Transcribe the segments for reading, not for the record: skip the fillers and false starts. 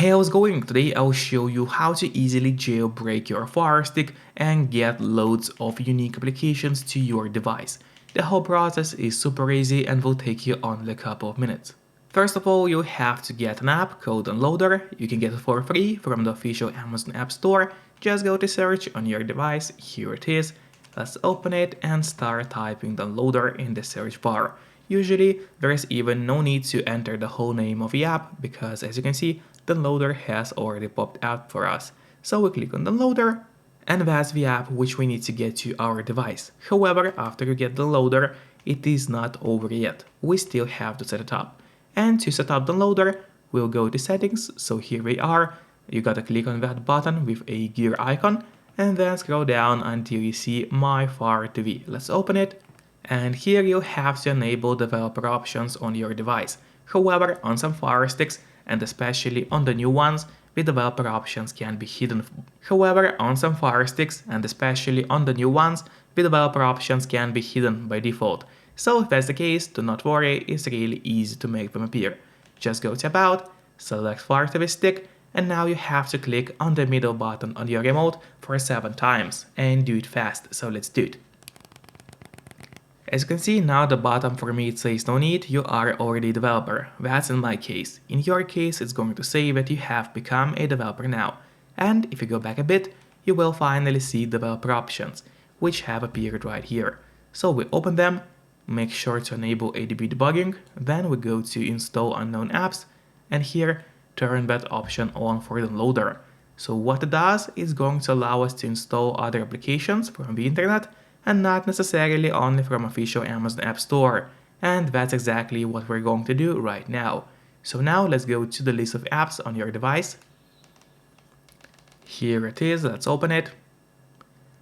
Hey, how's it going? Today I'll show you how to easily jailbreak your Firestick and get loads of unique applications to your device. The whole process is super easy and will take you only a couple of minutes. First of all, you have to get an app called Downloader. You can get it for free from the official Amazon App Store. Just go to search on your device, here it is. Let's open it and start typing Downloader in the search bar. Usually, there is even no need to enter the whole name of the app because as you can see, Downloader has already popped out for us. So we click on Downloader and that's the app which we need to get to our device. However, after you get Downloader, it is not over yet. We still have to set it up. And to set up Downloader, we'll go to settings, so here we are. You gotta click on that button with a gear icon and then scroll down until you see My Fire TV. Let's open it. And here you have to enable developer options on your device. However, on some Fire Sticks, and especially on the new ones, the developer options can be hidden. However, on some Fire Sticks, and especially on the new ones, the developer options can be hidden by default. So if that's the case, do not worry, it's really easy to make them appear. Just go to About, select Fire TV Stick, and now you have to click on the middle button on your remote for 7 times, and do it fast, so let's do it. As you can see, now the bottom for me it says no need, you are already a developer. That's in my case. In your case, it's going to say that you have become a developer now. And if you go back a bit, you will finally see developer options, which have appeared right here. So we open them, make sure to enable ADB debugging, then we go to install unknown apps, and here turn that option on for Downloader. So what it does is going to allow us to install other applications from the internet, and not necessarily only from official Amazon App Store. And that's exactly what we're going to do right now. So now let's go to the list of apps on your device. Here it is, let's open it.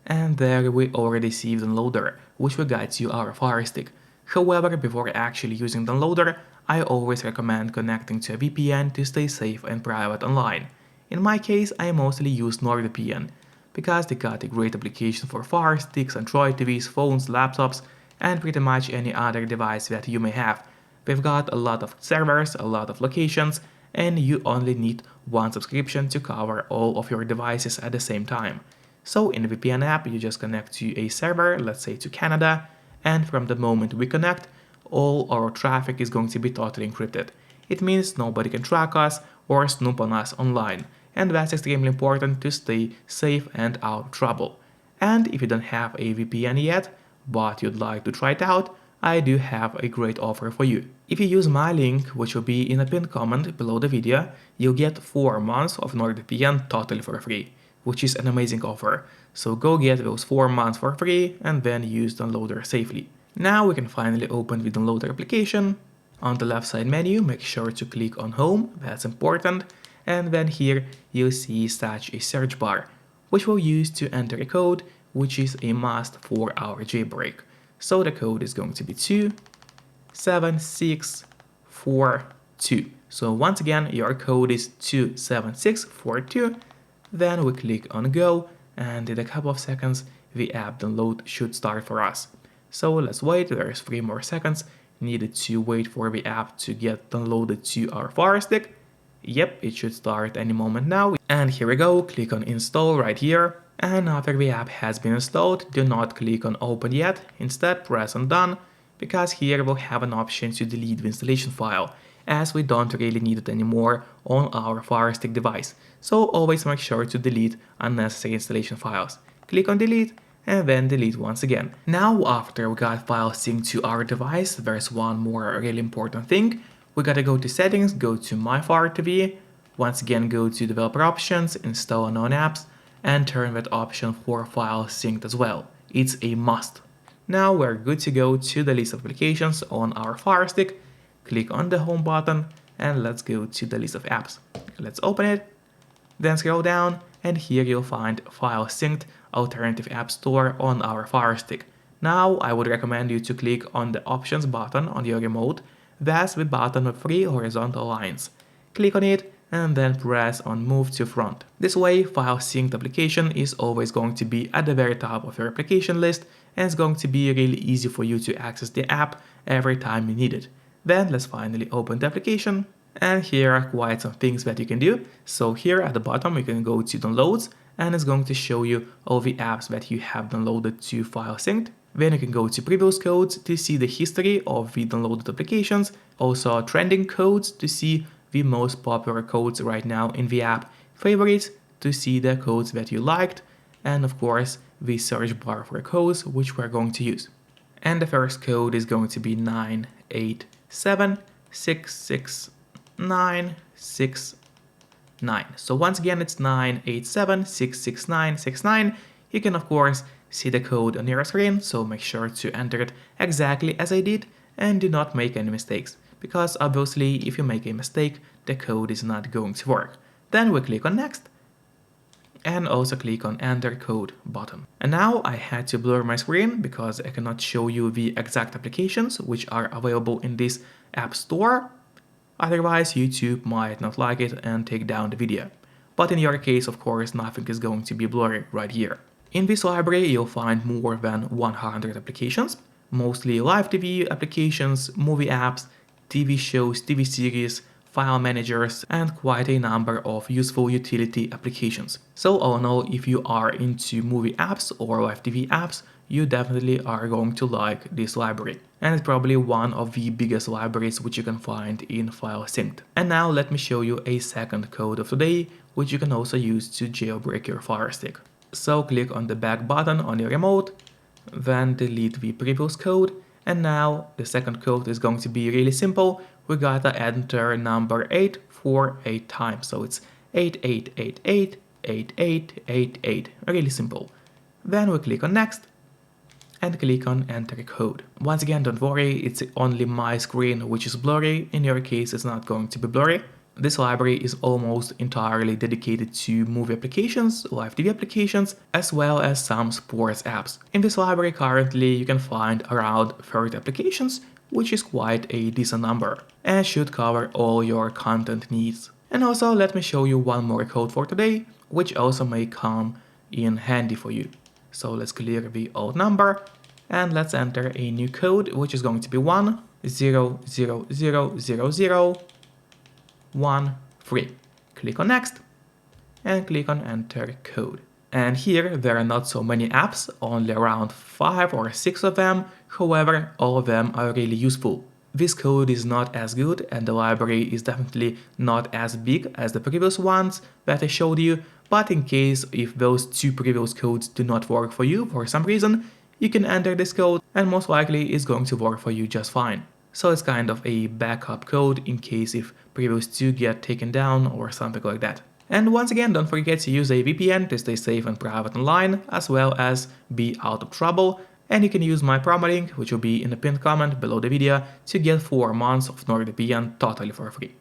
And there we already see Downloader, which will guide to our Fire Stick. However, before actually using Downloader, I always recommend connecting to a VPN to stay safe and private online. In my case, I mostly use NordVPN, because they got a great application for Fire Sticks, Android TVs, phones, laptops, and pretty much any other device that you may have. They've got a lot of servers, a lot of locations, and you only need one subscription to cover all of your devices at the same time. So in the VPN app, you just connect to a server, let's say to Canada, and from the moment we connect, all our traffic is going to be totally encrypted. It means nobody can track us or snoop on us online. And that's extremely important to stay safe and out of trouble. And if you don't have a VPN yet, but you'd like to try it out, I do have a great offer for you. If you use my link, which will be in a pinned comment below the video, you'll get 4 months of NordVPN totally for free, which is an amazing offer. So go get those 4 months for free and then use Downloader safely. Now we can finally open the Downloader application. On the left side menu, make sure to click on Home, that's important. And then here you'll see such a search bar, which we'll use to enter a code, which is a must for our jailbreak. So the code is going to be 27642. So once again, your code is 27642. Then we click on Go, and in a couple of seconds, the app download should start for us. So let's wait, there's 3 more seconds needed to wait for the app to get downloaded to our Fire Stick. Yep, it should start any moment now. And here we go, click on install right here. And after the app has been installed, do not click on open yet. Instead, press on done, because here we'll have an option to delete the installation file, as we don't really need it anymore on our Fire Stick device. So always make sure to delete unnecessary installation files. Click on delete and then delete once again. Now after we got files synced to our device, there's one more really important thing. We gotta go to settings, go to My Fire TV, once again go to developer options, install unknown apps, and turn that option for file synced as well. It's a must. Now we're good to go to the list of applications on our Fire Stick, click on the home button, and let's go to the list of apps. Let's open it, then scroll down, and here you'll find file synced alternative app store on our Fire Stick. Now I would recommend you to click on the options button on your remote. That's the button with 3 horizontal lines. Click on it and then press on Move to Front. This way, File Synced application is always going to be at the very top of your application list, and it's going to be really easy for you to access the app every time you need it. Then let's finally open the application. And here are quite some things that you can do. So here at the bottom, you can go to downloads and it's going to show you all the apps that you have downloaded to file synced. Then you can go to previous codes to see the history of the downloaded applications, also trending codes to see the most popular codes right now in the app, favorites to see the codes that you liked, and of course the search bar for codes which we're going to use. And the first code is going to be 987669669. So once again it's 987669669. You can of course see the code on your screen, so make sure to enter it exactly as I did and do not make any mistakes, because obviously if you make a mistake the code is not going to work. Then we click on next and also click on enter code button. And now I had to blur my screen because I cannot show you the exact applications which are available in this app store. Otherwise YouTube might not like it and take down the video. But in your case, of course, nothing is going to be blurry right here. In this library you'll find more than 100 applications, mostly live TV applications, movie apps, TV shows, TV series, file managers, and quite a number of useful utility applications. So all in all, if you are into movie apps or live TV apps, you definitely are going to like this library. And it's probably one of the biggest libraries which you can find in File Synced. And now let me show you a second code of today, which you can also use to jailbreak your Firestick. So click on the back button on your remote, then delete the previous code, and now the second code is going to be really simple. We gotta enter number 8 8 times, so it's 88888888, really simple. Then we click on next and click on enter code. Once again, don't worry, it's only my screen which is blurry. In your case it's not going to be blurry. This library is almost entirely dedicated to movie applications, live TV applications, as well as some sports apps. In this library currently you can find around 30 applications, which is quite a decent number, and should cover all your content needs. And also let me show you one more code for today, which also may come in handy for you. So let's clear the old number, and let's enter a new code, which is going to be 10000013. Click on next and click on enter code. And here there are not so many apps, only around 5 or 6 of them, however all of them are really useful. This code is not as good and the library is definitely not as big as the previous ones that I showed you, but in case if those two previous codes do not work for you for some reason, you can enter this code and most likely it's going to work for you just fine. So it's kind of a backup code in case if previous two get taken down or something like that. And once again, don't forget to use a VPN to stay safe and private online, as well as be out of trouble. And you can use my promo link, which will be in the pinned comment below the video, to get 4 months of NordVPN totally for free.